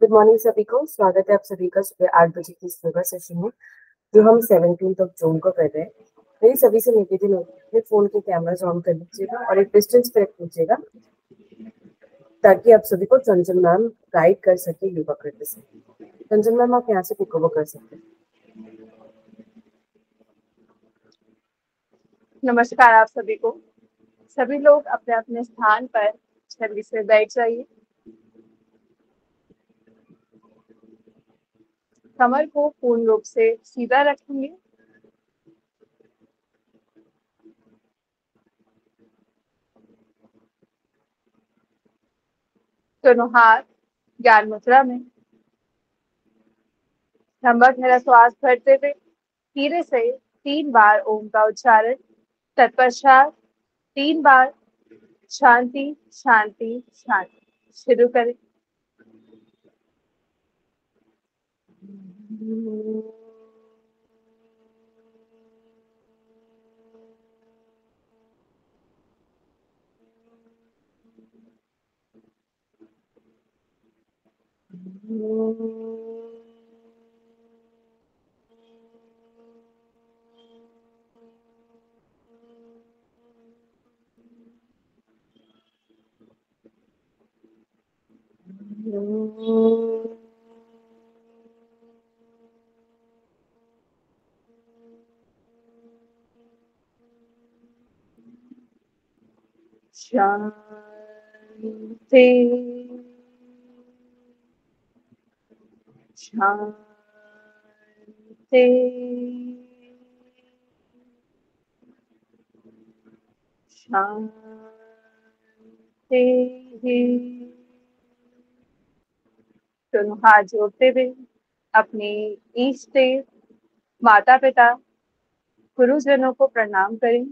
Good morning सभी को। स्वागत है आप सभी का सुबह 8 बजे की इस योगा सेशन में जो हम 17 जून को कर रहे हैं। मेरी सभी से निवेदन होगी अपने फोन के कैमरास ऑन कर लीजिएगा और एक डिस्टेंस पे रख लीजिएगा ताकि आप सभी को चंचल मैम गाइड कर सके योगा करने से। चंचल मैम आप यहाँ से पिक ओवर कर सकते हैं। नमस्कार आप सभी को। सभी लोग अपने अपने स्थान पर जल्दी से बैठ जाइए। कमर को पूर्ण रूप से सीधा रखेंगे। दोनों हाथ ज्ञान मुद्रा में। लंबा गहरा श्वास भरते हुए धीरे से 3 बार ओम का उच्चारण, तत्पश्चात 3 बार शांति शांति शांति शुरू करें। शांति शांति शांति। दोनों हाथ जोड़ते हुए अपने इष्ट देव, माता पिता, गुरुजनों को प्रणाम करें,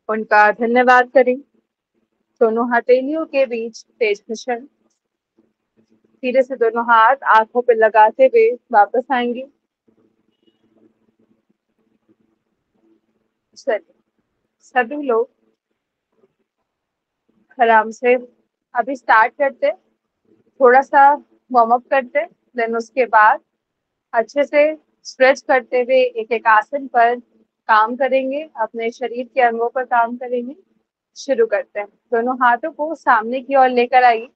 उनका धन्यवाद करें। दोनों हथेलियों के बीच तेज घर्षण। धीरे से दोनों हाथ आंखों पर लगाते हुए वापस आएंगे। चलिए सभी लोग आराम से अभी स्टार्ट करते, थोड़ा सा वार्म अप करते, देन उसके बाद अच्छे से स्ट्रेच करते हुए एक एक आसन पर काम करेंगे, अपने शरीर के अंगों पर काम करेंगे। शुरू करते हैं। दोनों हाथों को सामने की ओर लेकर आइए।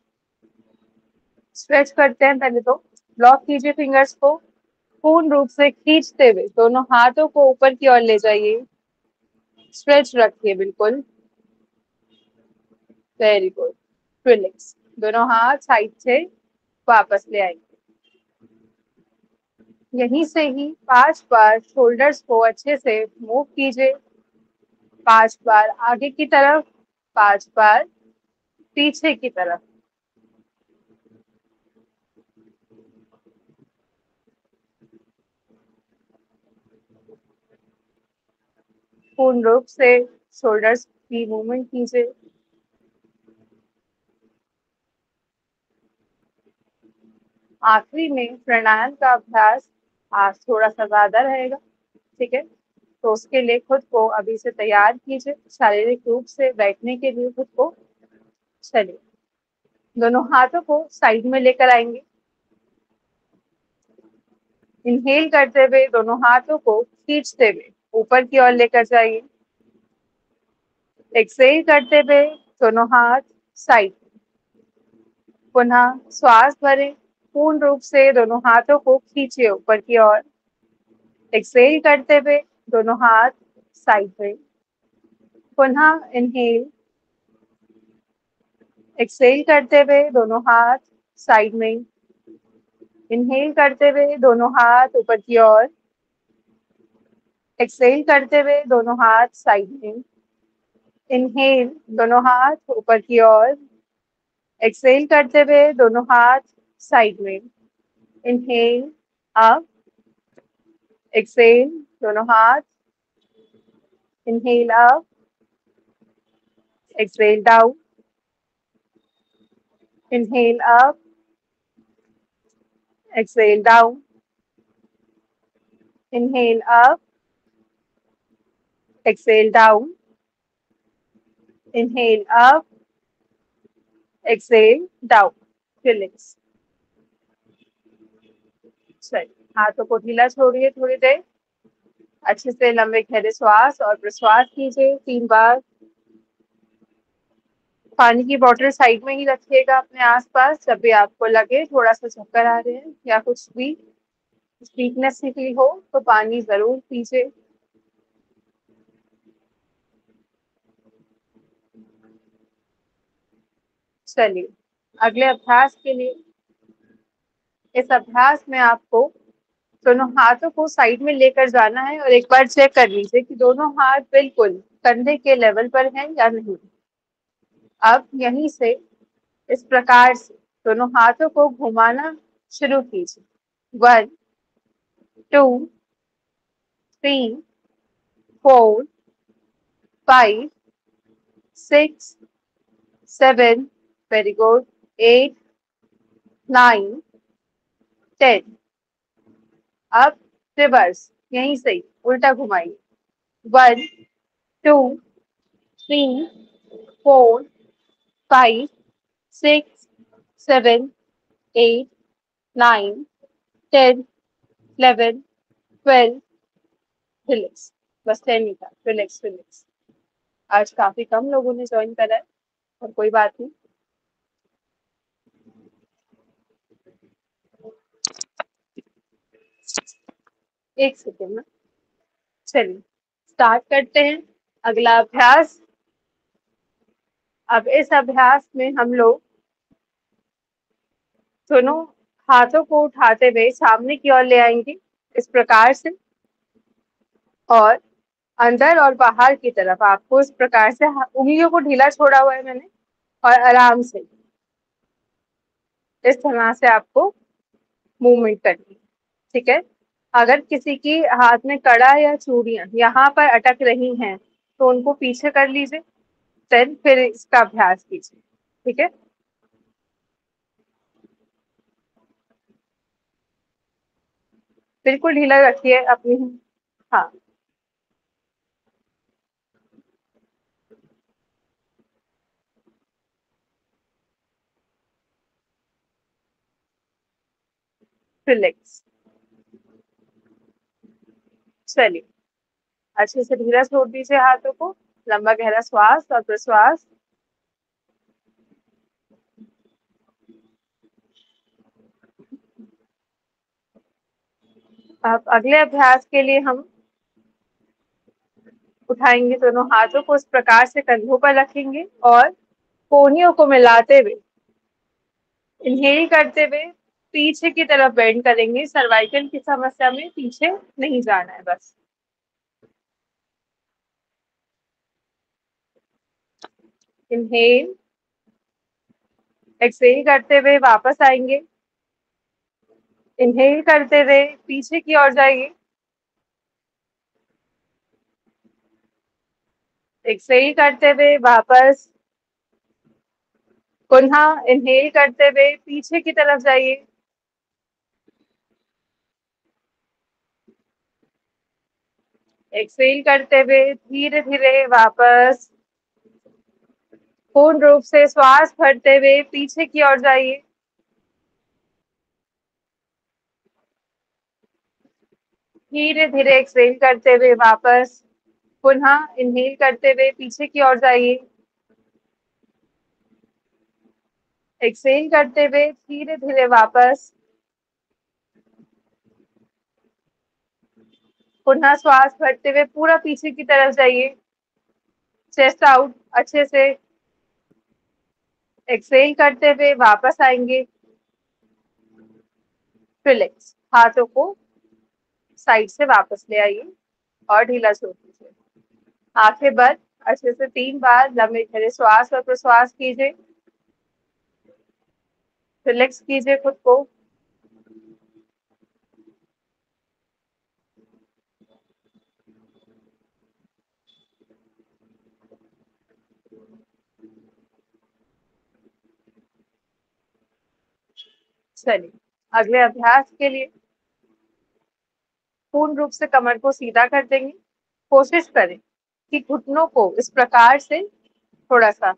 स्ट्रेच करते हैं। पहले तो लॉक कीजिए फिंगर्स को, पूर्ण रूप से खींचते हुए दोनों हाथों को ऊपर की ओर ले जाइए। स्ट्रेच रखिए बिल्कुल। Very good. रिलैक्स। दोनों हाथ साइड से वापस ले आएंगे। यहीं से ही 5 बार शोल्डर्स को अच्छे से मूव कीजिए। 5 बार आगे की तरफ, 5 बार पीछे की तरफ। पूर्ण रूप से शोल्डर्स की मूवमेंट कीजिए। आखिरी में प्राणायाम का अभ्यास आज थोड़ा सा ज्यादा रहेगा, ठीक है? तो उसके लिए खुद को अभी से तैयार कीजिए, शारीरिक रूप से बैठने के लिए खुद को। चलिए दोनों हाथों को साइड में लेकर आएंगे। इनहेल करते हुए दोनों हाथों को खींचते हुए ऊपर की ओर लेकर जाइए। एक्सहेल करते हुए दोनों हाथ साइड। पुनः श्वास भरें, पूर्ण रूप से दोनों हाथों को खींचिए ऊपर की ओर। एक्सहेल करते हुए दोनों हाथ साइड में। पुनः इनहेल। एक्सहेल करते हुए दोनों हाथ साइड में। इनहेल करते हुए दोनों हाथ ऊपर की ओर। एक्सहेल करते हुए दोनों हाथ साइड में। इनहेल, दोनों हाथ ऊपर की ओर। एक्सहेल करते हुए दोनों हाथ साइड में। इनहेल अप, एक्सहेल दोनों हाथ। Inhale up, exhale down. Inhale up, exhale down. Inhale up, exhale down. Inhale up, exhale down. Relax. चलिए, हाथों को ढीला छोड़िए थोड़ी देर। अच्छे से लंबे गहरे श्वास और प्रश्वास कीजिए 3 बार। पानी की बोतल साइड में ही रखिएगा अपने आसपास। जब भी आपको लगे थोड़ा सा चक्कर आ रहे हैं या कुछ भी वीकनेस फील हो तो पानी जरूर पीजिए। चलिए, अगले अभ्यास के लिए, इस अभ्यास में आपको दोनों हाथों को साइड में लेकर जाना है और एक बार चेक कर लीजिए कि दोनों हाथ बिल्कुल कंधे के लेवल पर हैं या नहीं। अब यहीं से इस प्रकार से दोनों हाथों को घुमाना शुरू कीजिए। 1 2 3 4 5 6 7, वेरी गुड, 8 9 10। अब रिवर्स, यहीं से उल्टा घुमाइए। 1 2 3 4 5 6 7 8 9 10 11 12। रिलैक्स, बस 10 ही था। Relax relax. आज काफी कम लोगों ने ज्वाइन करा है और कोई बात नहीं। एक सेकेंड में। चलिए, स्टार्ट करते हैं अगला अभ्यास। अब इस अभ्यास में हम लोग दोनों हाथों को उठाते हुए सामने की ओर ले आएंगे इस प्रकार से, और अंदर और बाहर की तरफ आपको इस प्रकार से उंगलियों को ढीला छोड़ा हुआ है मैंने, और आराम से इस तरह से आपको मूवमेंट करनी है। ठीक है, अगर किसी की हाथ में कड़ा या चूड़ियां यहाँ पर अटक रही हैं तो उनको पीछे कर लीजिए, देन फिर इसका अभ्यास कीजिए। ठीक है, बिल्कुल ढीला रखिए अपनी। हाँ, रिलैक्स। चलिए, अच्छे से ढीला छोड़ दीजिए हाथों को। लंबा गहरा श्वास और प्रश्वास। अब अगले अभ्यास के लिए हम उठाएंगे दोनों हाथों को इस प्रकार से कंधों पर रखेंगे और कोहनियों को मिलाते हुए इनहेल करते हुए पीछे की तरफ बेंड करेंगे। सर्वाइकल की समस्या में पीछे नहीं जाना है, बस। इनहेल, एक्सहेल करते हुए वापस आएंगे। इनहेल करते हुए पीछे की ओर जाइए। एक्सहेल करते हुए वापस। पुनः इनहेल करते हुए पीछे की तरफ जाइए। एक्सहेल करते हुए धीरे धीरे वापस। पूर्ण रूप से श्वास भरते हुए पीछे की ओर जाइए। धीरे धीरे एक्सहेल करते हुए वापस। पुनः इनहेल करते हुए पीछे की ओर जाइए। एक्सहेल करते हुए धीरे धीरे वापस। पुनः श्वास भरते हुए पूरा पीछे की तरफ जाइए। चेस्ट आउट अच्छे से। एक्सहेल करते हुए वापस आएंगे। रिलैक्स, हाथों को साइड से वापस ले आइए और ढीला छोड़ दीजिए। आंखें बंद, अच्छे से 3 बार लंबे गहरे श्वास और प्रश्वास कीजिए। रिलैक्स कीजिए खुद को। चलिए, अगले अभ्यास के लिए पूर्ण रूप से कमर को सीधा कर देंगे। कोशिश करें कि घुटनों को इस प्रकार से थोड़ा सा,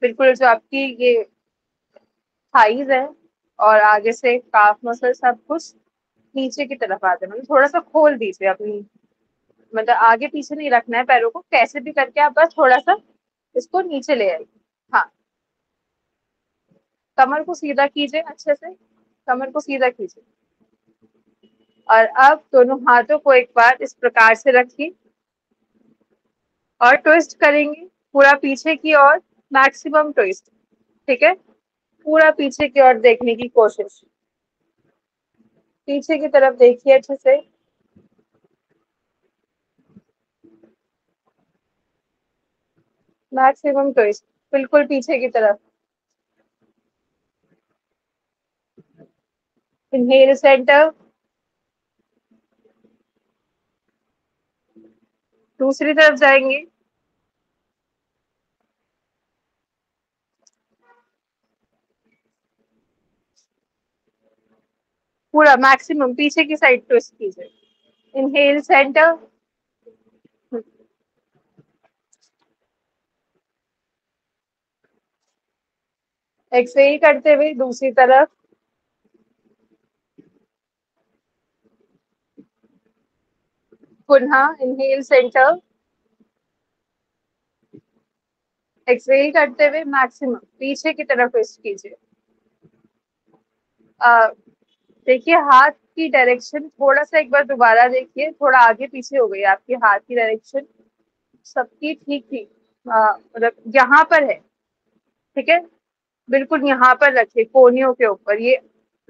बिल्कुल जो आपकी ये थाइज है और आगे से काफ मसल सब कुछ नीचे की तरफ आते हैं, मतलब थोड़ा सा खोल दीजिए अपनी, मतलब आगे पीछे नहीं रखना है पैरों को, कैसे भी करके आप बस थोड़ा सा इसको नीचे ले आइए। हाँ, कमर को सीधा कीजिए, अच्छे से कमर को सीधा कीजिए। और अब दोनों हाथों को एक बार इस प्रकार से रखिए और ट्विस्ट करेंगे पूरा पीछे की ओर, मैक्सिमम ट्विस्ट। ठीक है, पूरा पीछे की ओर देखने की कोशिश, पीछे की तरफ देखिए अच्छे से। मैक्सिमम ट्विस्ट, बिल्कुल पीछे की तरफ। इनहेल सेंटर, दूसरी तरफ जाएंगे। पूरा मैक्सिमम पीछे की साइड ट्विस्ट कीजिए। इनहेल सेंटर, एक्सहेल करते हुए दूसरी तरफ। पुनः इनहेल सेंटर, एक्सहेल करते हुए मैक्सिमम पीछे की तरफ ट्विस्ट कीजिए। देखिए हाथ की डायरेक्शन थोड़ा सा एक बार दोबारा देखिए, थोड़ा आगे पीछे हो गई आपकी हाथ की डायरेक्शन, सबकी ठीक थी, मतलब यहाँ पर है। ठीक है, बिल्कुल यहाँ पर रखिए, कोहनियों के ऊपर, ये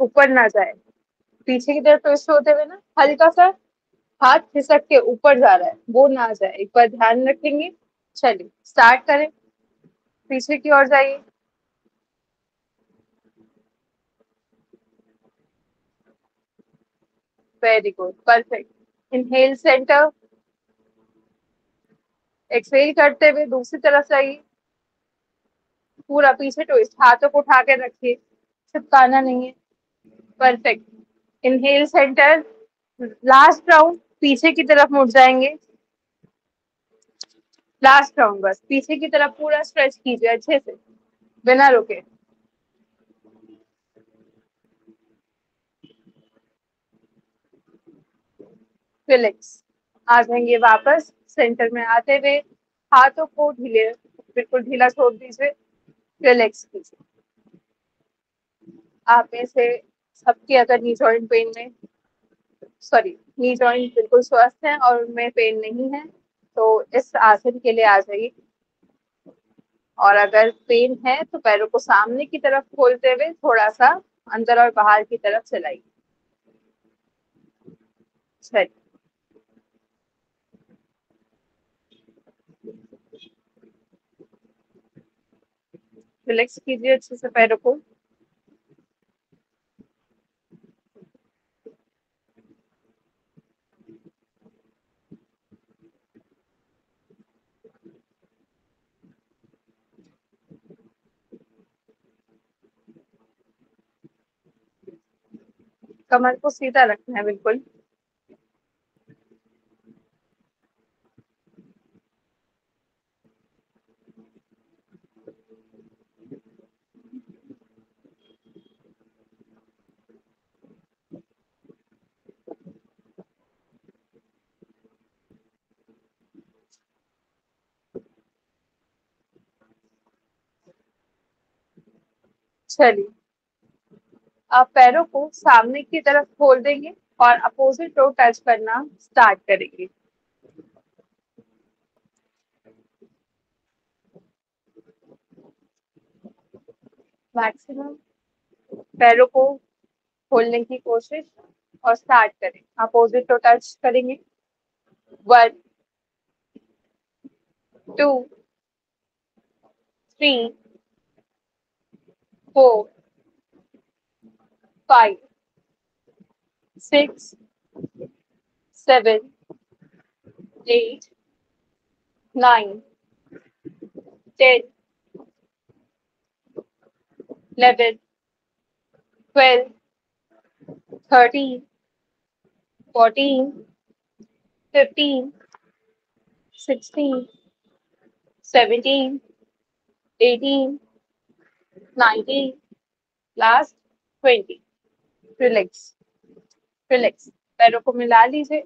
ऊपर ना जाए। पीछे की तरफ ट्विस्ट होते हुए ना हल्का सा हाथ खिसक के ऊपर जा रहा है, वो ना जाए, एक बार ध्यान रखेंगे। चलिए स्टार्ट करें, पीछे की ओर जाइए। Very good, perfect. Inhale centre, exhale करते हुए दूसरी तरफ जाइए। पूरा पीछे ट्विस्ट, हाथों को उठा के रखिए, चिपकाना नहीं है। Perfect. Inhale centre, last round पीछे की तरफ मुड़ जाएंगे। लास्ट राउंड बस पीछे की तरफ पूरा स्ट्रेच कीजिए अच्छे से, बिना रुके। रिलैक्स, आ जाएंगे वापस सेंटर में आते हुए, हाथों को ढीले, बिल्कुल ढीला छोड़ दीजिए, रिलैक्स कीजिए। आप में से सबके अगर नी जॉइंट पेन में, सॉरी, नी जॉइंट बिल्कुल स्वस्थ है और उनमें पेन नहीं है, तो इस आसन के लिए आ जाइए। और अगर पेन है तो पैरों को सामने की तरफ खोलते हुए थोड़ा सा अंदर और बाहर की तरफ चलाइए। चलिए, रिलैक्स कीजिए अच्छे से पैरों को। कमर को सीधा रखना है बिल्कुल। चलिए, आप पैरों को सामने की तरफ खोल देंगे और अपोजिट टो टच करना स्टार्ट करेंगे। मैक्सिमम पैरों को खोलने की कोशिश और स्टार्ट करें, अपोजिट टो टच करेंगे। 1, 2, 3, 4, 5, 6, 7, 8, 9, 10, 11, 12, 13, 14, 15, 16, 17, 18, 19, लास्ट 20। रिलैक्स। रिलैक्स। पैरों को मिला लीजिए,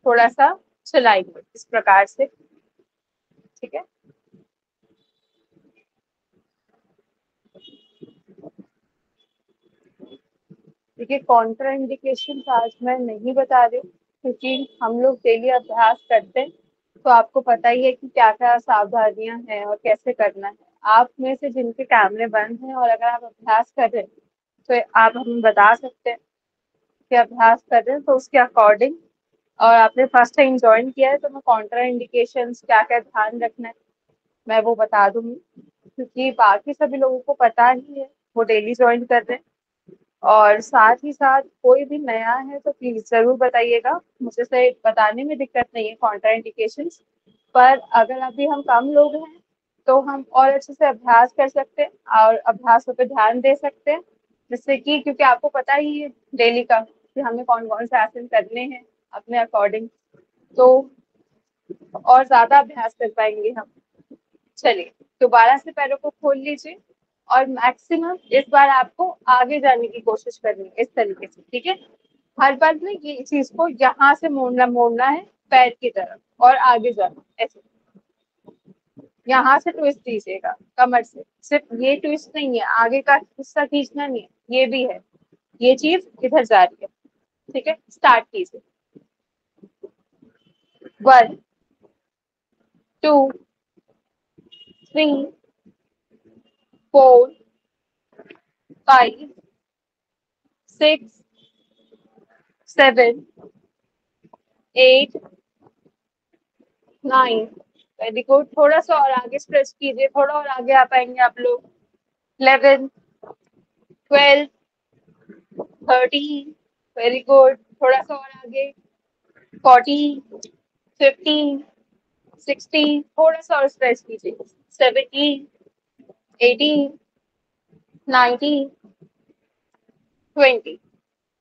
थोड़ा सा चलाइए इस प्रकार से, ठीक है। देखिए कॉन्ट्रा इंडिकेशन आज मैं नहीं बता रही हूँ, क्योंकि हम लोग डेली अभ्यास करते हैं, तो आपको पता ही है कि क्या क्या सावधानियां हैं और कैसे करना है। आप में से जिनके कैमरे बंद हैं और अगर आप अभ्यास कर रहे हैं तो आप हमें बता सकते हैं कि अभ्यास कर रहे हैं, तो उसके अकॉर्डिंग, और आपने फर्स्ट टाइम ज्वाइन किया है तो मैं कॉन्ट्रा इंडिकेशंस क्या क्या ध्यान रखना है मैं वो बता दूंगी, क्योंकि बाकी सभी लोगों को पता ही है, वो डेली ज्वाइन कर रहे हैं। और साथ ही साथ कोई भी नया है तो प्लीज जरूर बताइएगा, मुझे से बताने में दिक्कत नहीं है कॉन्ट्रा इंडिकेशंस, पर अगर अभी हम कम लोग हैं तो हम और अच्छे से अभ्यास कर सकते हैं और अभ्यासों पे ध्यान दे सकते हैं, जिससे कि क्योंकि आपको पता ही है डेली का कि हमें कौन कौन से आसन करने हैं अपने अकॉर्डिंग, तो और ज्यादा अभ्यास कर पाएंगे हम। चलिए दोबारा से पैरों को खोल लीजिए और मैक्सिमम इस बार आपको आगे जाने की कोशिश करनी है इस तरीके से, ठीक है। हर बार में ये चीज को यहाँ से मोड़ना मोड़ना है पैर की तरफ और आगे जाना, ऐसे यहाँ से ट्विस्ट दीजिएगा कमर से, सिर्फ ये ट्विस्ट नहीं है, आगे का हिस्सा खींचना नहीं है, ये भी है, ये चीज इधर जा रही है, ठीक है। स्टार्ट कीजिए। 1 2 3 4 5 6 7 8 9। वेरी गुड, थोड़ा सा और आगे स्ट्रेच कीजिए, थोड़ा और आगे आ पाएंगे आप लोग। 11 12 13। वेरी गुड, थोड़ा सा और आगे। 14 15 16, थोड़ा सा और स्ट्रेच कीजिए। 17 18 19 20।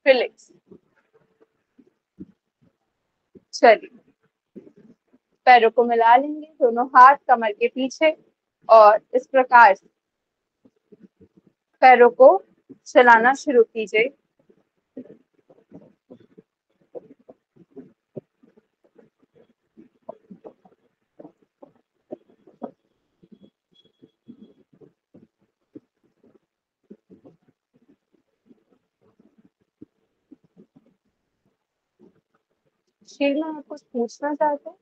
रिलैक्स। चलिए पैरों को मिला लेंगे, दोनों हाथ कमर के पीछे, और इस प्रकार से पैरों को चलाना शुरू कीजिए। शीला आप कुछ पूछना चाहते हैं?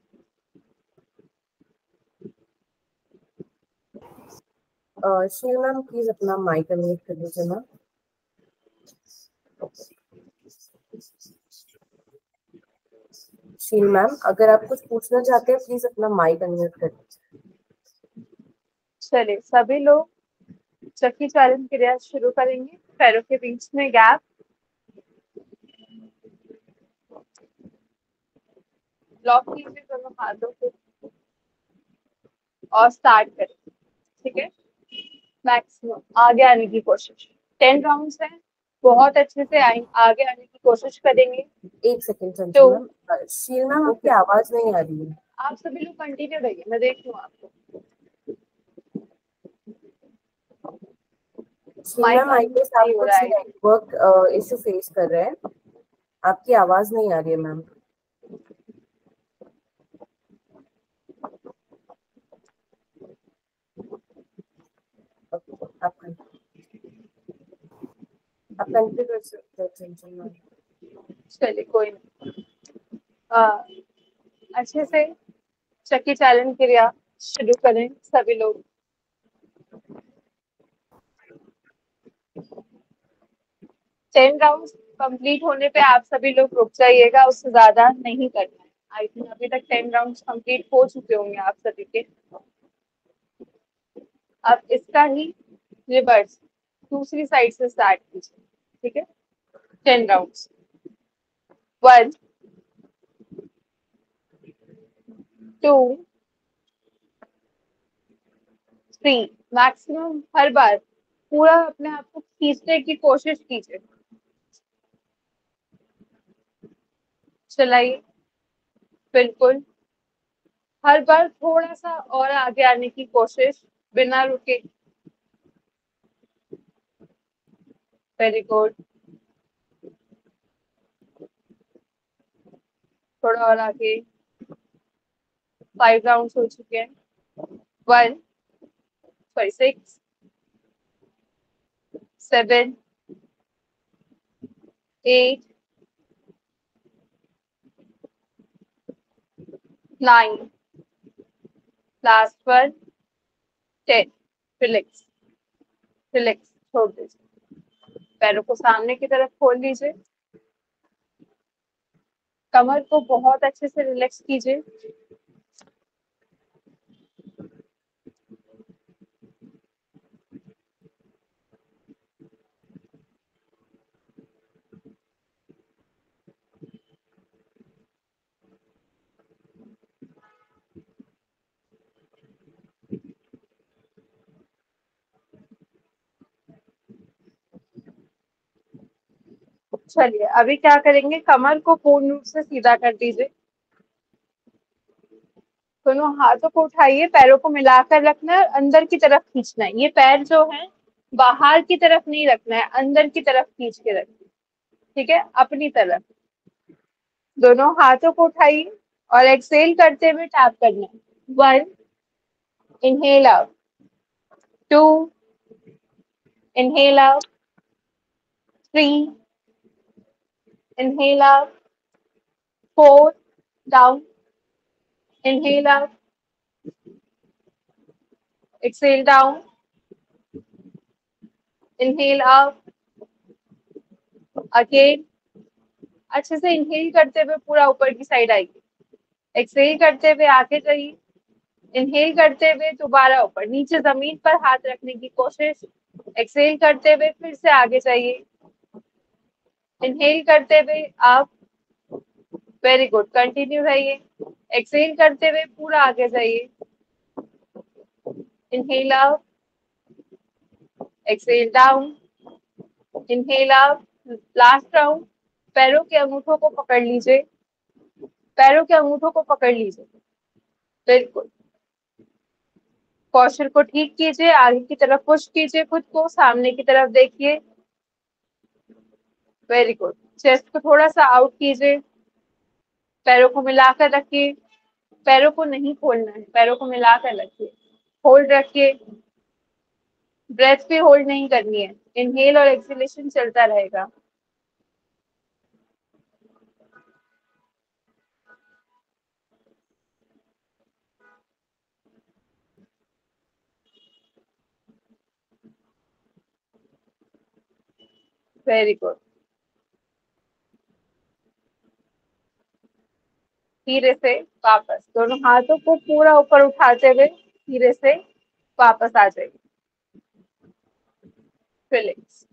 शील मैम प्लीज अपना माइक अनम्यूट कर लीजिए मैम। शील मैम अगर आप कुछ पूछना चाहते हैं प्लीज अपना माइक अनम्यूट कर लीजिए। चलिए सभी लोग चक्की चालन क्रिया शुरू करेंगे। पैरों के बीच में गैप, लॉक कीजिए दोनों हाथों को और स्टार्ट करें, ठीक है। मैक्सिमम आगे आने की कोशिश, 10 राउंड्स हैं, बहुत अच्छे से आगे आने की कोशिश करेंगे। एक सेकेंड संजू तो मैम, शील मैम आपकी आवाज नहीं आ रही है। आप सभी लोग कंटिन्यू रहिए, मैं देख लूँ आपको। शील माइक मैम आई गेस आप नहीं हो रहा कुछ है। नेटवर्क इशू फेस कर रहे हैं, आपकी आवाज नहीं आ रही है मैम। आप कंटिन्यू कर सकते हैं संजू मैम। चलिए कोई नहीं, अच्छे से चक्की चालन क्रिया शुरू करें सभी लोग। 10 राउंड कंप्लीट होने पे आप सभी लोग रुक जाइएगा, उससे ज्यादा नहीं करना है। आई थिंक अभी तक 10 राउंड कंप्लीट हो चुके होंगे आप सभी के। अब इसका ही रिवर्स दूसरी साइड से स्टार्ट कीजिए, ठीक है। 10 राउंड्स। 1 2 3। मैक्सिमम हर बार पूरा अपने आप को खींचने की कोशिश कीजिए। चलाइए, बिल्कुल हर बार थोड़ा सा और आगे आने की कोशिश बिना रुके। Very good. थोड़ा और आगे। 5 राउंड्स हो चुके हैं। 1 सॉरी 6 7 8 9 लास्ट 1 10। रिलैक्स रिलैक्स, छोड़ दीजिए। पैरों को सामने की तरफ खोल लीजिए। कमर को बहुत अच्छे से रिलैक्स कीजिए। चलिए अभी क्या करेंगे, कमर को पूर्ण रूप से सीधा कर दीजिए। दोनों हाथों को उठाइए, पैरों को मिलाकर रखना है, अंदर की तरफ खींचना है। ये पैर जो है बाहर की तरफ नहीं रखना है, अंदर की तरफ खींच के रखना है। ठीक है, अपनी तरफ। दोनों हाथों को उठाइए और एक्सेल करते हुए टैप करना है। 1 inhale out, 2 inhale out, 3 inhale out, 4 down, inhale out, exhale down, inhale out, again. अच्छे से इनहेल करते हुए पूरा ऊपर की साइड आइए। एक्सेल करते हुए आगे जाइए। इनहेल करते हुए दोबारा ऊपर, नीचे जमीन पर हाथ रखने की कोशिश। एक्सेल करते हुए फिर से आगे जाइए। इनहेल करते हुए आप, वेरी गुड, कंटिन्यू रहिए। एक्सेल करते हुए पूरा आगे जाइए। Inhale out, exhale down, inhale out. Last round. पैरों के अंगूठों को पकड़ लीजिए, पैरों के अंगूठों को पकड़ लीजिए। बिल्कुल, पोस्चर को ठीक कीजिए, आगे की तरफ पुश कीजिए, खुद को सामने की तरफ देखिए। Very good. चेस्ट को थोड़ा सा आउट कीजिए, पैरों को मिलाकर रखिए। पैरों को नहीं खोलना है, पैरों को मिलाकर रखिए। होल्ड रखिए, ब्रेथ भी होल्ड नहीं करनी है। इनहेल और एक्सहेलेशन चलता रहेगा। Very good. धीरे से वापस दोनों हाथों को पूरा ऊपर उठाते हुए धीरे से वापस आ जाइए। रिलैक्स।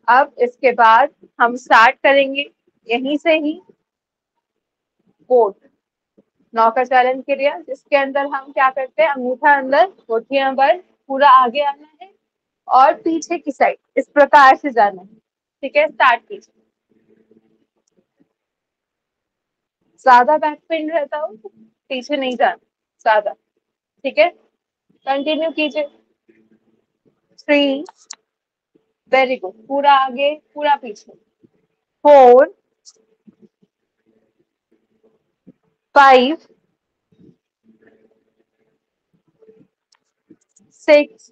अब इसके बाद हम स्टार्ट करेंगे यहीं से ही बोट नौकाचारण क्रिया, जिसके अंदर हम क्या करते हैं, अंगूठा अंदर, मुट्ठियां बाहर, पूरा आगे आना है और पीछे की साइड इस प्रकार से जाना है। ठीक है, स्टार्ट कीजिए। ज्यादा बैक पेन रहता हो तो पीछे नहीं जाना ज्यादा। ठीक है, कंटिन्यू कीजिए। 3, वेरी गुड, पूरा आगे पूरा पीछे। 4 5 6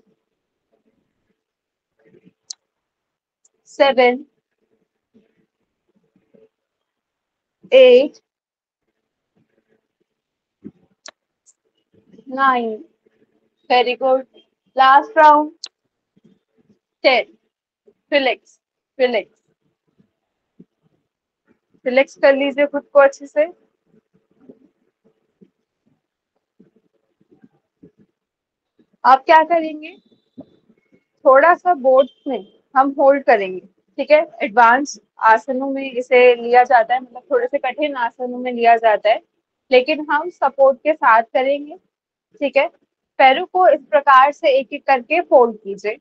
7 8 9, very good. Last round. 10। Relax relax relax कर लीजिए खुद को अच्छे से। आप क्या करेंगे, थोड़ा सा बोर्ड में हम होल्ड करेंगे। ठीक है, एडवांस आसनों में इसे लिया जाता है, मतलब थोड़े से कठिन आसनों में लिया जाता है, लेकिन हम सपोर्ट के साथ करेंगे। ठीक है, पैरों को इस प्रकार से एक एक करके फोल्ड कीजिए।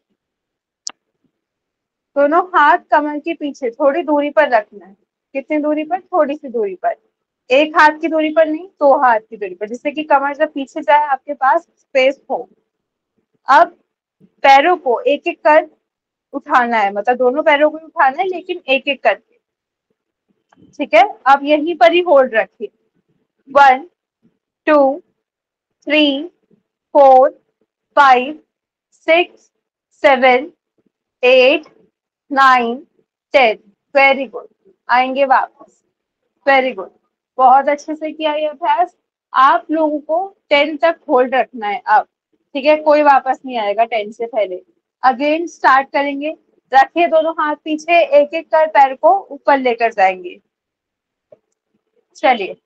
दोनों हाथ कमर के पीछे थोड़ी दूरी पर रखना है। कितनी दूरी पर, थोड़ी सी दूरी पर। एक हाथ की दूरी पर नहीं, 2 हाथ की दूरी पर, जिससे कि कमर जब पीछे जाए आपके पास स्पेस हो। अब पैरों को एक एक कर उठाना है, मतलब दोनों पैरों को उठाना है, लेकिन एक एक करके। ठीक है, अब यहीं पर ही होल्ड रखिए। 1 2 3 4 5 6 7 8 9 10। Very good. आएंगे वापस। वेरी गुड, बहुत अच्छे से किया ये अभ्यास। आप लोगों को 10 तक होल्ड रखना है अब। ठीक है, कोई वापस नहीं आएगा 10 से पहले। अगेन स्टार्ट करेंगे। रखिए दोनों हाथ पीछे, एक एक कर पैर को ऊपर लेकर जाएंगे। चलिए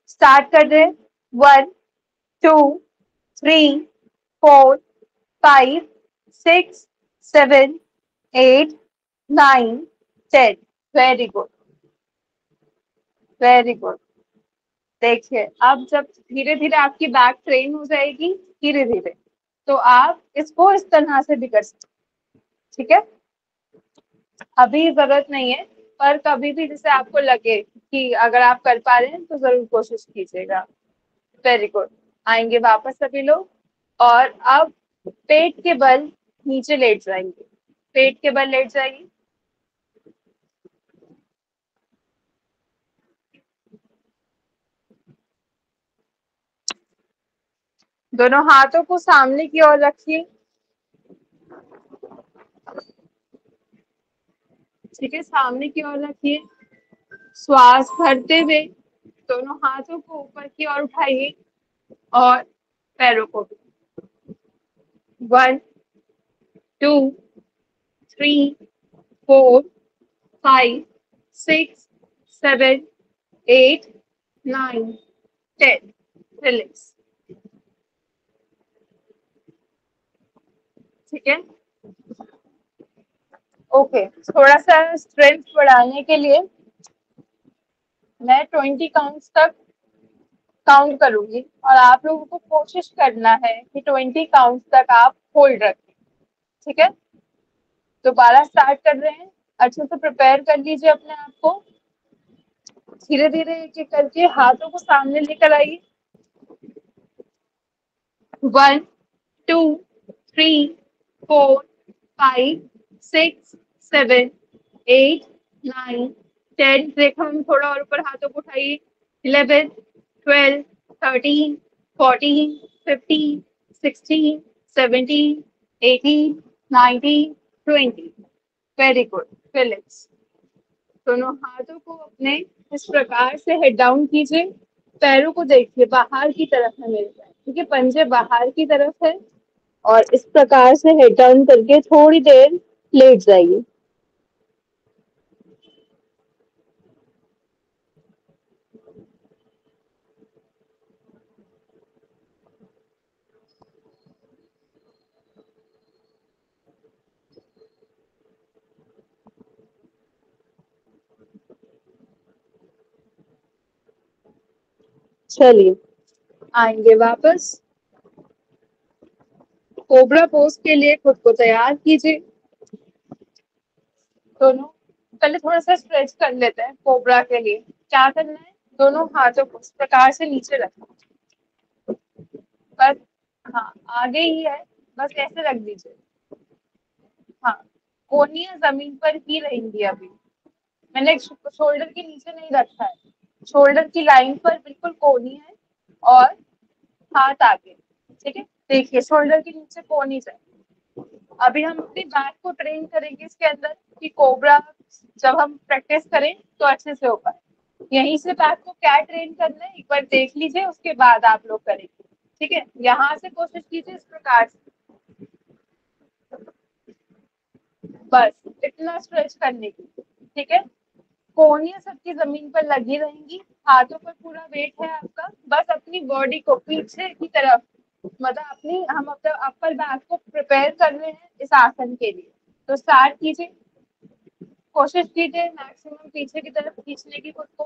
स्टार्ट कर रहे हैं। 1 2 3 4 5 6 7 8 9 10। Very good, very good. देखिए अब जब धीरे धीरे आपकी बैक ट्रेन हो जाएगी, धीरे धीरे, तो आप इसको इस तरह से भी कर सकते। ठीक है, अभी जरूरत नहीं है, पर कभी भी जैसे आपको लगे कि अगर आप कर पा रहे हैं तो जरूर कोशिश कीजिएगा। Very good. आएंगे वापस सभी लोग, और अब पेट के बल नीचे लेट जाएंगे। पेट के बल लेट जाइए। दोनों हाथों को सामने की ओर रखिए। ठीक है, सामने की ओर रखिए। श्वास भरते हुए दोनों हाथों को ऊपर की ओर उठाइए और पैरों को भी। 1 2 3 4 5 6 7 8 9 10। रिलैक्स। ठीक है, ओके। थोड़ा सा स्ट्रेंथ बढ़ाने के लिए मैं 20 काउंट्स तक काउंट करूंगी, और आप लोगों को कोशिश करना है कि 20 काउंट्स तक आप होल्ड रखें। ठीक है, दोबारा स्टार्ट कर रहे हैं। अच्छे से प्रिपेयर कर लीजिए अपने आप को। धीरे धीरे एक एक करके हाथों को सामने लेकर आइए। 1 2 3 4 5 6 7 8 9 10। देखो हम थोड़ा और ऊपर हाथों को उठाइए। 11 12 13 14 15 16 17 18 19 20। Very good. फिलिप्स, दोनों हाथों को अपने इस प्रकार से हेड डाउन कीजिए। पैरों को देखिए, बाहर की तरफ है मेरे पैर, ठीक है, पंजे बाहर की तरफ है, और इस प्रकार से हेड डाउन करके थोड़ी देर लेट जाइए। चलिए आएंगे वापस। कोबरा पोज के लिए खुद को तैयार कीजिए। दोनों पहले थोड़ा सा स्ट्रेच कर लेते हैं। कोबरा के लिए क्या करना है, दोनों हाथों को इस प्रकार से नीचे रखना, बस। हाँ, आगे ही है, बस ऐसे रख दीजिए। हाँ, कोहनियां जमीन पर ही रहेंगी अभी। मैंने शोल्डर के नीचे नहीं रखा है, शोल्डर की लाइन पर बिल्कुल कोहनी है, और हाथ आगे। ठीक है, देखिए शोल्डर के नीचे कोहनी जाए। अभी हम अपनी बैक को ट्रेन करेंगे इसके अंदर, कि कोबरा जब हम प्रैक्टिस करें तो अच्छे से हो पाए। यहीं से बैक को क्या ट्रेन करना है एक बार देख लीजिए, उसके बाद आप लोग करेंगे। ठीक है, यहाँ से कोशिश कीजिए इस प्रकार से, बस इतना स्ट्रेच करने की। ठीक है, कोहनियां सबकी जमीन पर लगी रहेंगी, हाथों पर पूरा वेट है आपका। बस अपनी बॉडी को पीछे की तरफ, मतलब अपनी, हम अपना अपर बैक को प्रिपेयर कर रहे हैं इस आसन के लिए। तो स्टार्ट कीजिए, कोशिश कीजिए मैक्सिमम पीछे की तरफ खींचने की खुद को।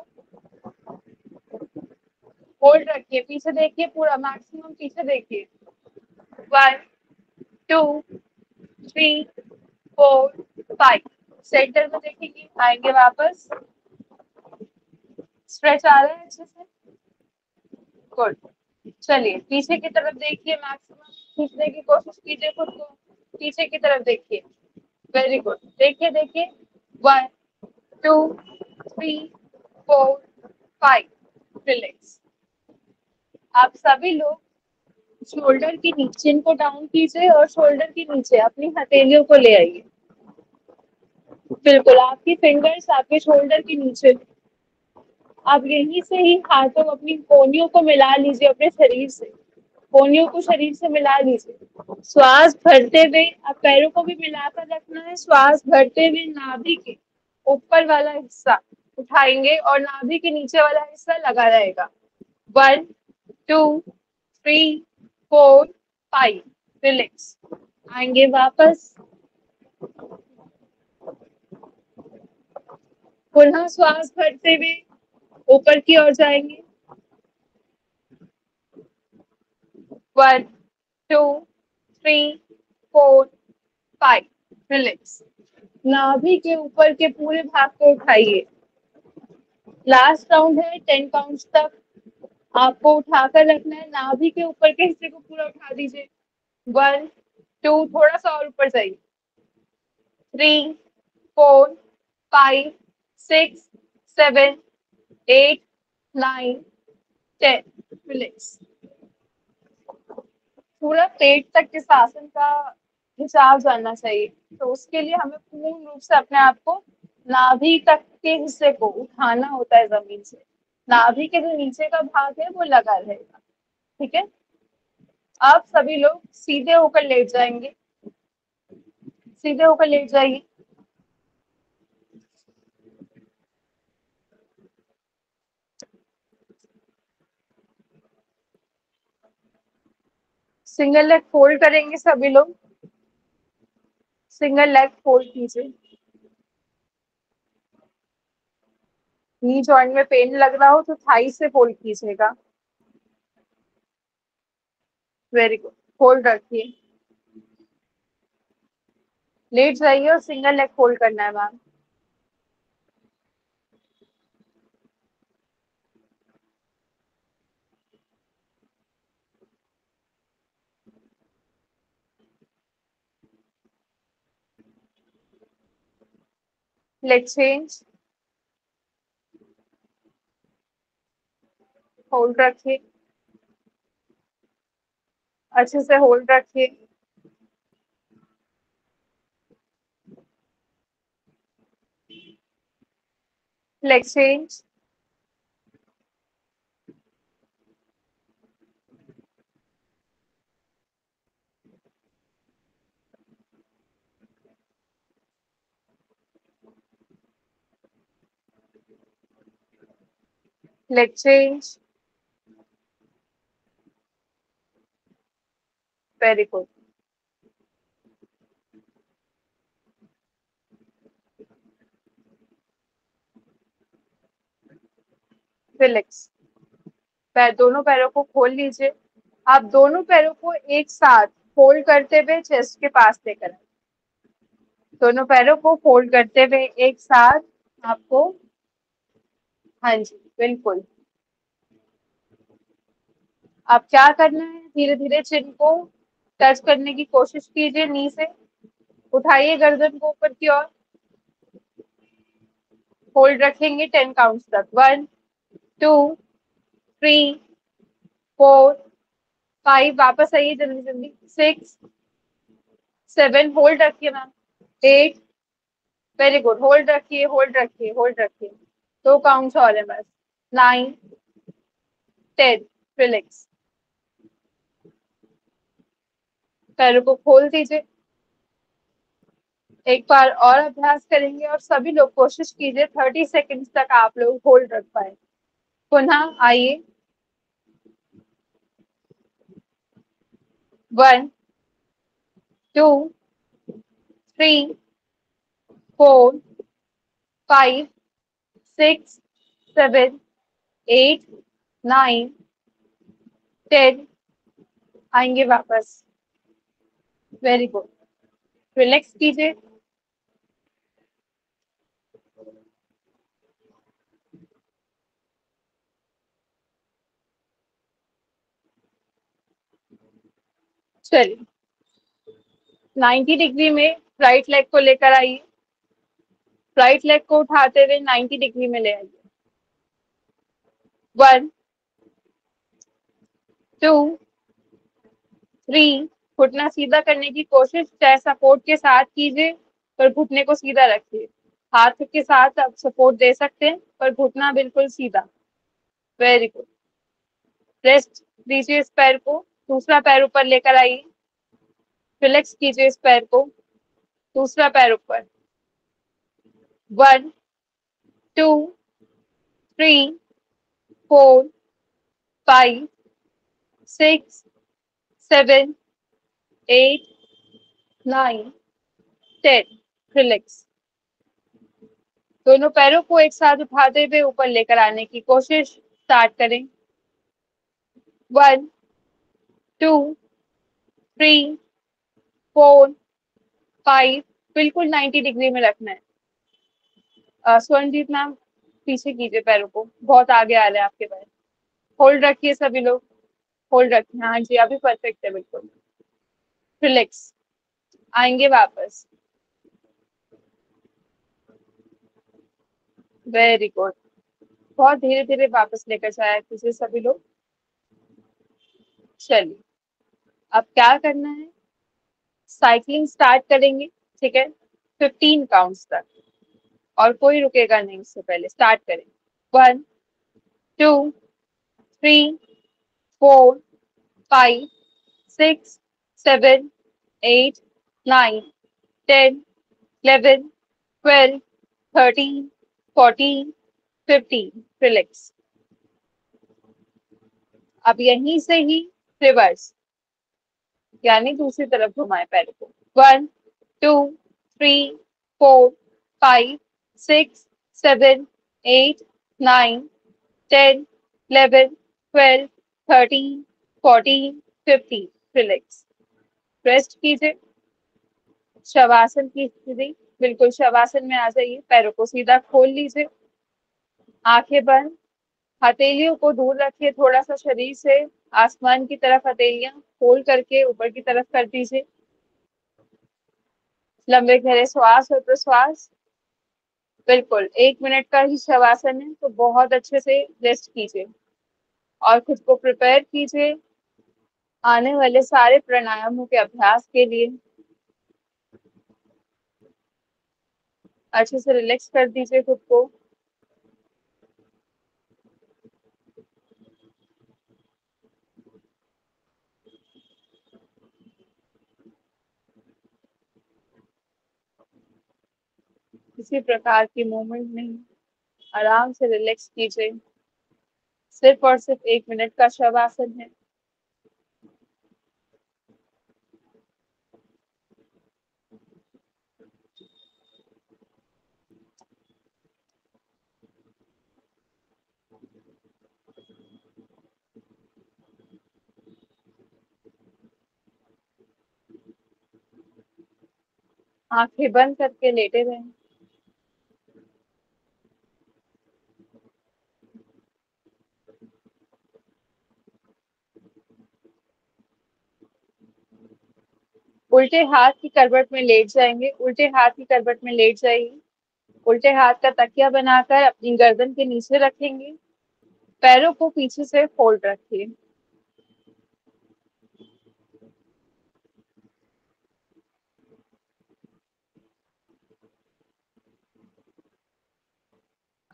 होल्ड रखिए, पीछे देखिए, पूरा मैक्सिमम पीछे देखिए। 1 2 3 4 5। सेंटर में देखेंगे, आएंगे वापस। स्ट्रेच आ रहा है अच्छे से। गुड। चलिए पीछे की तरफ देखिए, मैक्सिमम खींचने की कोशिश कीजिए खुद को। पीछे की तरफ देखिए। Very good. देखिए देखिए। 1 2 3 4 5 रिलैक्स। आप सभी लोग शोल्डर के नीचे इनको डाउन कीजिए और शोल्डर के नीचे अपनी हथेलियों को ले आइए। बिल्कुल, आपकी फिंगर्स आपके शोल्डर के नीचे। आप यहीं से ही हाथों अपनी कोहनियों को मिला लीजिए अपने शरीर से। कोहनियों को शरीर से मिला लीजिए। श्वास भरते हुए आप पैरों को भी मिलाकर रखना है। श्वास भरते हुए नाभि के ऊपर वाला हिस्सा उठाएंगे और नाभि के नीचे वाला हिस्सा लगा रहेगा। 1 2 3 4 5 रिलैक्स। आएंगे वापस। पुनः श्वास भरते हुए ऊपर की ओर जाएंगे। 1 2 3 4 5 रिलैक्स। नाभि के ऊपर के पूरे भाग को उठाइए। लास्ट राउंड है 10 काउंट्स तक आपको उठाकर रखना है। नाभि के ऊपर के हिस्से को पूरा उठा दीजिए। 1 2 थोड़ा सा और ऊपर जाइए। 3 4 5 6 7 8 9 10 रिलैक्स। पूरा पेट तक इस आसन का हिसाब जानना चाहिए, तो उसके लिए हमें पूर्ण रूप से अपने आप को नाभि तक के हिस्से को उठाना होता है जमीन से। नाभि के जो नीचे का भाग है वो लगा रहेगा। ठीक है, अब सभी लोग सीधे होकर लेट जाएंगे। सीधे होकर लेट जाइए। सिंगल लेग फोल्ड करेंगे सभी लोग। सिंगल लेग फोल्ड कीजिए। नी जॉइंट में पेन लग रहा हो तो थाई से फोल्ड कीजिएगा। वेरी गुड, फोल्ड रखिए। लेट जाइए और सिंगल लेग फोल्ड करना है मैम। Leg change. होल्ड रखिए, अच्छे से होल्ड रखिए। Leg change. Leg change. Very good. Relax. पैर, दोनों पैरों को खोल लीजिए। आप दोनों पैरों को एक साथ फोल्ड करते हुए चेस्ट के पास लेकर आए। दोनों पैरों को फोल्ड करते हुए एक साथ आपको, हाँ जी बिल्कुल। आप क्या करना है, धीरे धीरे चिन को टच करने की कोशिश कीजिए। नी से उठाइए गर्दन को ऊपर की ओर। होल्ड रखेंगे 10 काउंट्स तक। 1 2 3 4 5, वापस आइए जल्दी जल्दी। 6 7, होल्ड रखिए मैम। 8, वेरी गुड, होल्ड रखिए होल्ड रखिए होल्ड रखिए। 2 काउंट्स और है बस। 9 10 रिलैक्स। पैरों को खोल दीजिए। एक बार और अभ्यास करेंगे और सभी लोग कोशिश कीजिए 30 सेकेंड्स तक आप लोग होल्ड रख पाए। पुनः आइए। 1 2 3 4 5 6 7 8 9 10, आएंगे वापस। वेरी गुड, रिलैक्स कीजिए। चलिए 90 डिग्री में राइट लेग को लेकर आइए। राइट लेग को उठाते हुए 90 डिग्री में ले आइए। 1 2 3। घुटना सीधा करने की कोशिश, चाहे सपोर्ट के साथ कीजिए पर घुटने को सीधा रखिए। हाथ के साथ आप सपोर्ट दे सकते हैं पर घुटना बिल्कुल सीधा। Very good. रेस्ट दीजिए इस पैर को, दूसरा पैर ऊपर लेकर आइए। रिलैक्स कीजिए इस पैर को, दूसरा पैर ऊपर। 1 2 3 4 5 6 7 8 9 10। रिलैक्स। दोनों पैरों को एक साथ उठाते हुए ऊपर लेकर आने की कोशिश। स्टार्ट करें। 1 2 3 4 5। बिल्कुल 90 डिग्री में रखना है। स्वर्णजीत मैम पीछे कीजिए पैरों को, बहुत आगे आ रहे हैं आपके पैर। होल्ड रखिए सभी लोग, होल्ड रखिए। हाँ जी, अभी परफेक्ट है बिल्कुल। रिलैक्स। आएंगे वापस। Very good. बहुत धीरे धीरे वापस लेकर जाया कीजिए सभी लोग। चलिए अब क्या करना है, साइकिलिंग स्टार्ट करेंगे। ठीक है, 15 काउंट्स तक, और कोई रुकेगा नहीं उससे पहले। स्टार्ट करें। 1 2 3 4 5 6 7 8 9 10 11 12 13 14 15। रिलैक्स। अब यहीं से ही रिवर्स, यानी दूसरी तरफ घुमाए पैर को। 1 2 3 4 5 6 7 8 9 10 11 12 13 14 15। रिलैक्स। रेस्ट कीजिए। शवासन की स्थिति, बिल्कुल शवासन में आ जाइए। पैरों को सीधा खोल लीजिए, आंखें बंद। हथेलियों को दूर रखिए थोड़ा सा शरीर से, आसमान की तरफ हथेलियां खोल करके ऊपर की तरफ कर दीजिए। लंबे गहरे श्वास और प्रश्वास। बिल्कुल 1 मिनट का ही शवासन है, तो बहुत अच्छे से रेस्ट कीजिए और खुद को प्रिपेयर कीजिए आने वाले सारे प्राणायामों के अभ्यास के लिए। अच्छे से रिलैक्स कर दीजिए खुद को। किसी प्रकार की मूवमेंट नहीं, आराम से रिलैक्स कीजिए। सिर्फ और सिर्फ 1 मिनट का शवासन है। आंखें बंद करके लेटे रहें। उल्टे हाथ की करवट में लेट जाएंगे, उल्टे हाथ की करवट में लेट जाइए। उल्टे हाथ का तकिया बनाकर अपनी गर्दन के नीचे रखेंगे। पैरों को पीछे से फोल्ड रखिए।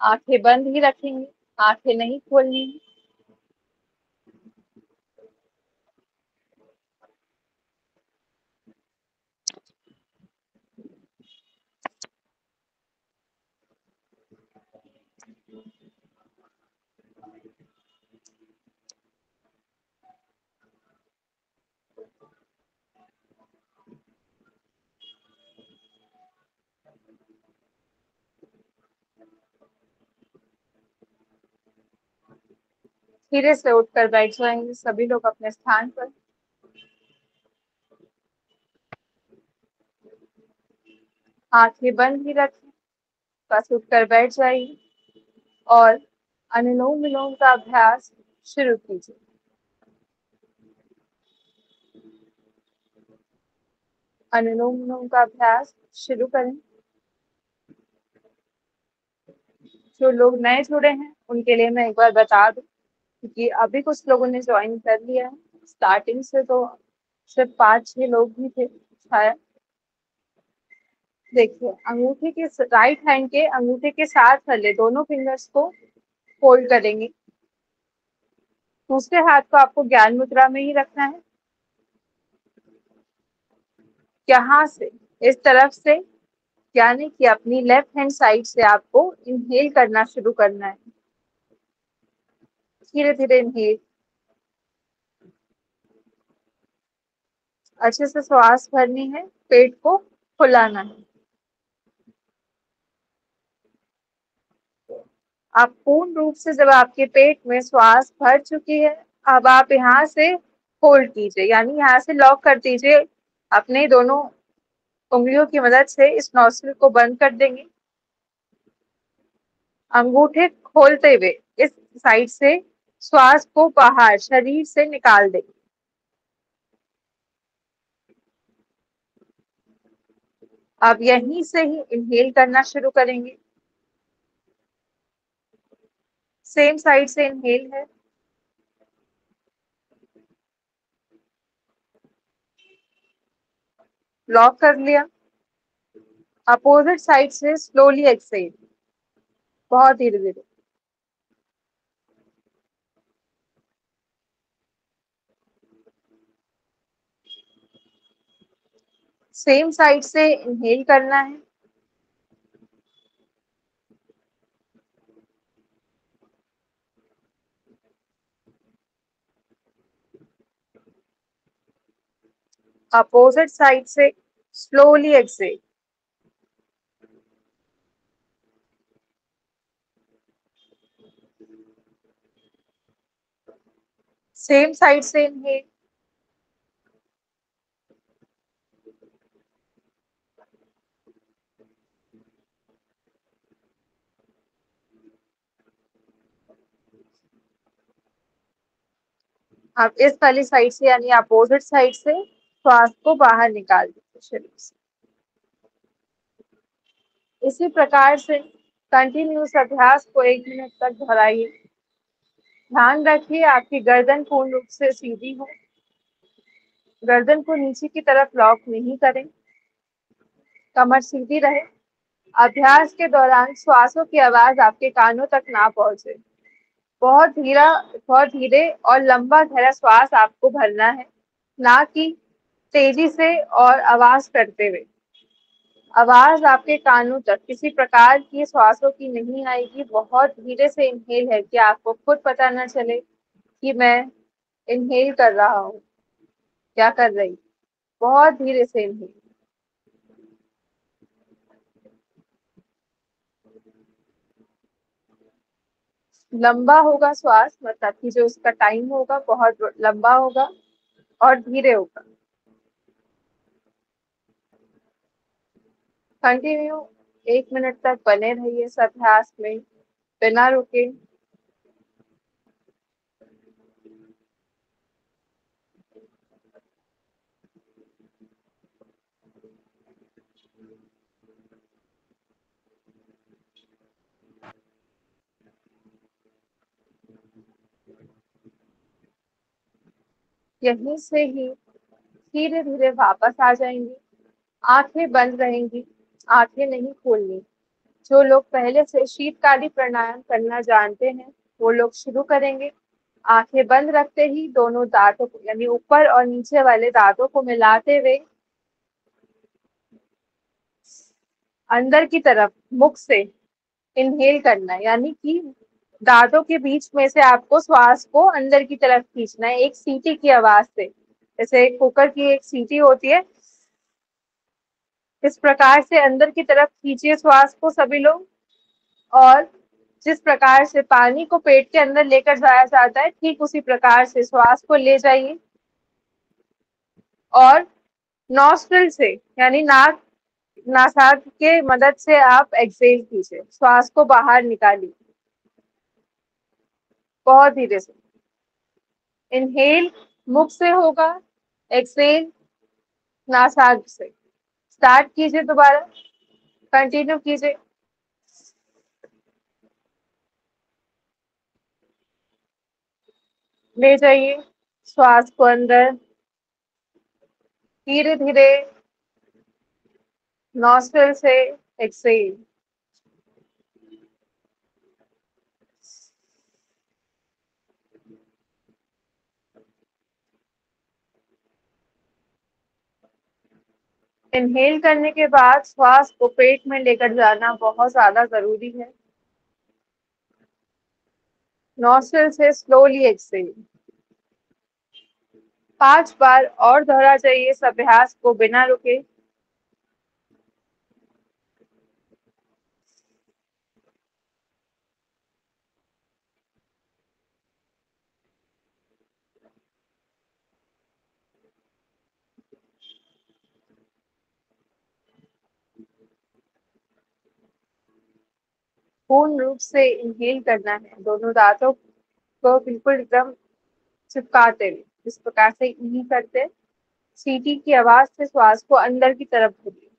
आंखें बंद ही रखेंगे, आंखें नहीं खोलनी। धीरे से उठकर बैठ जाएंगे सभी लोग अपने स्थान पर। आंखें बंद ही रखें, बस उठकर बैठ जाइए और अनुलोम विलोम का अभ्यास शुरू कीजिए। अनुलोम विलोम का अभ्यास शुरू करें। जो लोग नए जुड़े हैं उनके लिए मैं एक बार बता दूं, क्योंकि अभी कुछ लोगों ने ज्वाइन कर लिया है। स्टार्टिंग से तो सिर्फ 5-6 लोग ही थे शायद। देखिए, अंगूठे के राइट हैंड के अंगूठे के साथ वाले दोनों फिंगर्स को फोल्ड करेंगे। दूसरे हाथ को आपको ज्ञान मुद्रा में ही रखना है। यहाँ से इस तरफ से, यानी कि अपनी लेफ्ट हैंड साइड से आपको इनहेल करना शुरू करना है। धीरे धीरे इनहेल, अच्छे से श्वास भरनी है, पेट को फुलाना है। आप पूर्ण रूप से, जब आपके पेट में श्वास भर चुकी है, अब आप यहाँ से होल्ड कीजिए, यानी यहाँ से लॉक कर दीजिए। अपने दोनों उंगलियों की मदद से इस नॉस्ट्रिल को बंद कर देंगे। अंगूठे खोलते हुए इस साइड से श्वास को बाहर शरीर से निकाल देंगे। अब यहीं से ही इनहेल करना शुरू करेंगे। सेम साइड से इनहेल है, लॉक कर लिया। अपोजिट साइड से स्लोली एक्सहेल, बहुत धीरे धीरे। सेम साइड से इनहेल करना है, अपोजिट साइड से स्लोली एक्सहेल। सेम साइड से इनहेल, अब इस वाली साइड से यानी अपोजिट साइड से श्वास को बाहर निकाल दीजिए शरीर से। इसी प्रकार से कंटिन्यूस अभ्यास को 1 मिनट तक दोहराइए। ध्यान रखिए आपकी गर्दन पूर्ण रूप से सीधी हो, गर्दन को नीचे की तरफ लॉक नहीं करें, कमर सीधी रहे। अभ्यास के दौरान श्वासों की आवाज आपके कानों तक ना पहुंचे। बहुत धीरे और लंबा गहरा श्वास आपको भरना है, ना कि तेजी से और आवाज करते हुए। आवाज आपके कानों तक किसी प्रकार की श्वासों की नहीं आएगी। बहुत धीरे से इनहेल है कि आपको खुद पता न चले कि मैं इनहेल कर रहा हूँ, क्या कर रही। बहुत धीरे से इनहेल, लंबा होगा श्वास, मतलब कि जो उसका टाइम होगा बहुत लंबा होगा और धीरे होगा। कंटिन्यू 1 मिनट तक बने रहिए इस अभ्यास में बिना रुके। यहीं से ही धीरे धीरे वापस आ जाएंगे। आंखें बंद रहेंगी, आंखें नहीं खोलनी। जो लोग पहले से शीतकाली प्राणायाम करना जानते हैं वो लोग शुरू करेंगे। आंखें बंद रखते ही दोनों दांतों को, यानी ऊपर और नीचे वाले दांतों को मिलाते हुए अंदर की तरफ मुख से इनहेल करना है, यानी कि दांतों के बीच में से आपको श्वास को अंदर की तरफ खींचना है एक सीटी की आवाज से। जैसे कुकर की एक सीटी होती है, इस प्रकार से अंदर की तरफ खींचिए श्वास को सभी लोग। और जिस प्रकार से पानी को पेट के अंदर लेकर जाया जाता है, ठीक उसी प्रकार से श्वास को ले जाइए और नॉस्ट्रिल से, यानी नाक नासाक के मदद से आप एक्सहेल कीजिए, श्वास को बाहर निकालिए बहुत धीरे से। इनहेल मुख से होगा, एक्सहेल नासाक से। स्टार्ट कीजिए, दोबारा कंटिन्यू कीजिए। ले जाइए श्वास को अंदर, धीरे धीरे नॉस्ट्रिल से एक्सेल। इनहेल करने के बाद श्वास को पेट में लेकर जाना बहुत ज्यादा जरूरी है। नॉस्ट्रिल से स्लोली एक्सेल। 5 बार और दोहरा जाइए इस अभ्यास को बिना रुके। पूर्ण रूप से इनहेल करना है, दोनों दांतों को बिल्कुल एकदम चिपकाते हुए, इस प्रकार से ई करते, सीटी की आवाज से श्वास को अंदर की तरफ भरिए।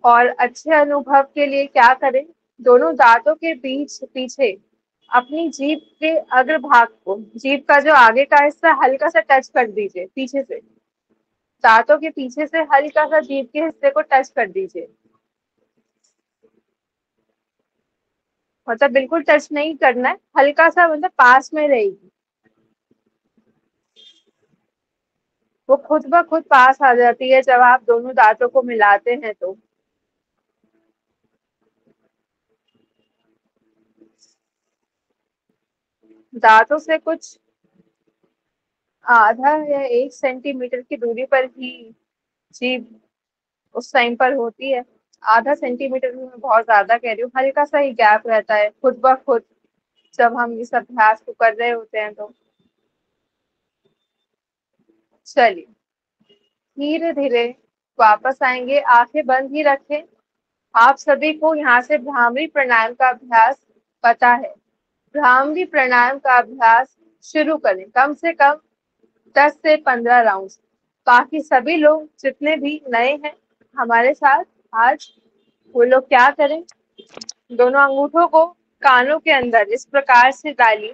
और अच्छे अनुभव के लिए क्या करें, दोनों दांतों के बीच पीछे अपनी जीभ के अग्रभाग को, जीभ का जो आगे का हिस्सा हल्का सा टच कर दीजिए पीछे से, दांतों के पीछे से हल्का सा जीभ के हिस्से को टच कर दीजिए। मतलब बिल्कुल टच नहीं करना है, हल्का सा, मतलब पास में रहेगी, वो खुद ब खुद पास आ जाती है जब आप दोनों दांतों को मिलाते हैं। तो दांतों से कुछ आधा या 1 सेंटीमीटर की दूरी पर ही जीभ उस टाइम पर होती है। आधा सेंटीमीटर भी मैं बहुत ज्यादा कह रही हूँ, हल्का सा ही गैप रहता है खुद ब खुद जब हम इस अभ्यास को कर रहे होते हैं। तो चलिए धीरे धीरे वापस आएंगे, आंखें बंद ही रखें। आप सभी को यहाँ से भ्रामरी प्राणायाम का अभ्यास पता है। भ्रामरी प्राणायाम का अभ्यास शुरू करें, कम से कम 10 से 15 राउंड। बाकी सभी लोग जितने भी नए हैं हमारे साथ आज, वो लोग क्या करें, दोनों अंगूठों को कानों के अंदर इस प्रकार से डालिए।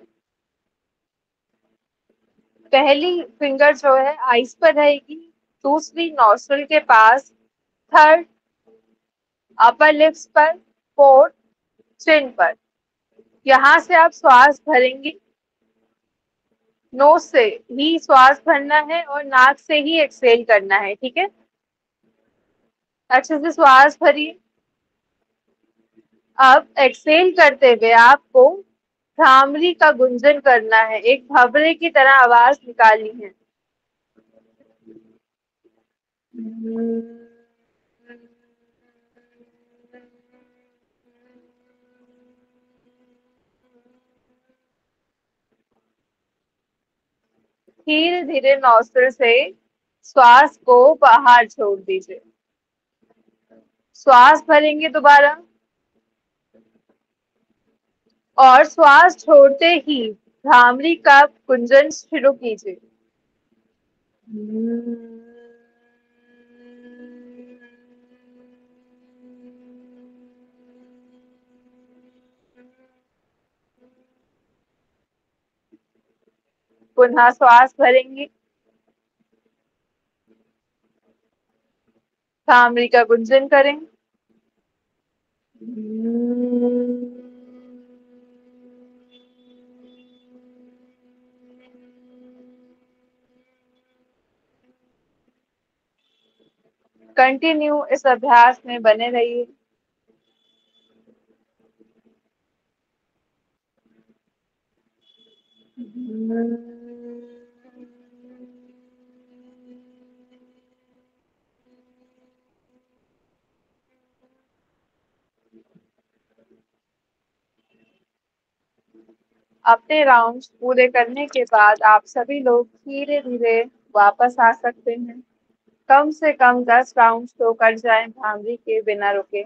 पहली फिंगर जो है आइस पर रहेगी, दूसरी नॉस्ट्रिल के पास, थर्ड अपर लिप्स पर, फोर्थ चिन पर। यहाँ से आप श्वास भरेंगी, नोज से ही श्वास भरना है और नाक से ही एक्सहेल करना है, ठीक है। अच्छे से श्वास भरिए। अब एक्सहेल करते हुए आपको भ्रामरी का गुंजन करना है, एक भवरे की तरह आवाज निकालनी है। धीरे धीरे नॉस्ट्रिल से श्वास को बाहर छोड़ दीजिए। श्वास भरेंगे दोबारा और श्वास छोड़ते ही भ्रामरी का गुंजन शुरू कीजिए। पुनः श्वास भरेंगे, भ्रामरी का गुंजन करें। कंटिन्यू इस अभ्यास में बने रहिए। अपने राउंड्स पूरे करने के बाद आप सभी लोग धीरे धीरे वापस आ सकते हैं। कम से कम 10 राउंड्स तो कर जाएं भ्रामरी के बिना रुके।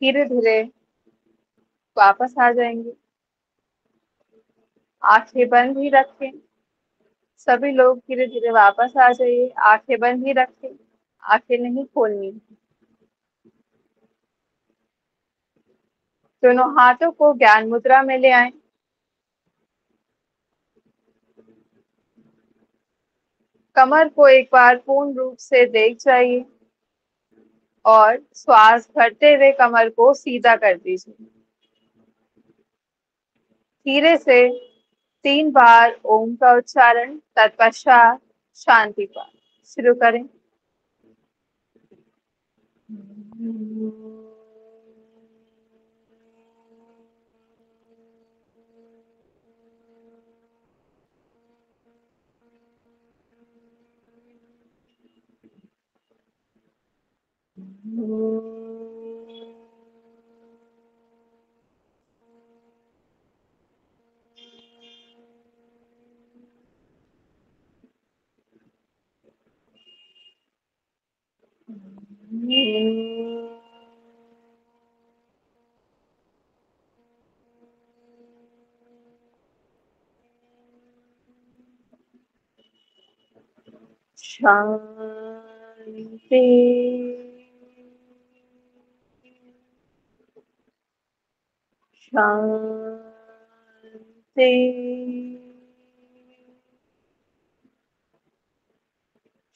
धीरे धीरे वापस आ जाएंगे। आंखें बंद ही रखें। सभी लोग धीरे धीरे वापस आ जाइए। आंखें बंद ही रखें, आंखें नहीं खोलनी। दोनों हाथों को ज्ञान मुद्रा में ले आएं। कमर को एक बार पूर्ण रूप से देख जाइए और श्वास भरते हुए कमर को सीधा कर दीजिए। धीरे से 3 बार ओम का उच्चारण, तत्पश्चात शांति पाठ शुरू करें। शांति। शांति।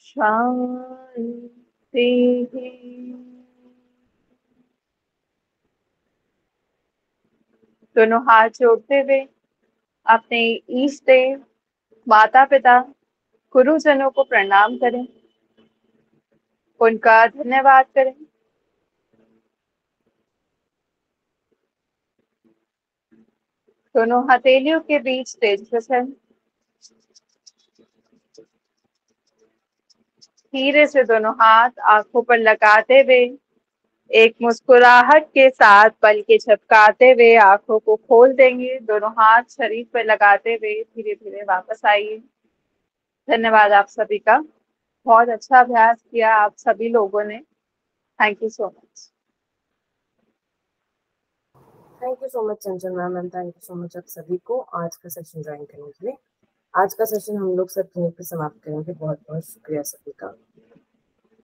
शांति। दोनों हाथ जोड़ते हुए अपने इष्ट देव, माता पिता, गुरुजनों को प्रणाम करें, उनका धन्यवाद करें। दोनों हथेलियों के बीच तेज से धीरे से दोनों हाथ आंखों पर लगाते हुए एक मुस्कुराहट के साथ पल के झपकाते हुए आंखों को खोल देंगे। दोनों हाथ शरीर पर लगाते हुए धीरे धीरे वापस आइए। धन्यवाद आप सभी का। बहुत अच्छा अभ्यास किया आप सभी लोगों ने। Thank you so much. Thank you so much Chanchal ma'am and thank you so much आप सभी को आज का सेशन ज्वाइन करने के लिए। आज का सेशन हम लोग सब यहीं पे समाप्त करेंगे। बहुत बहुत शुक्रिया सभी का।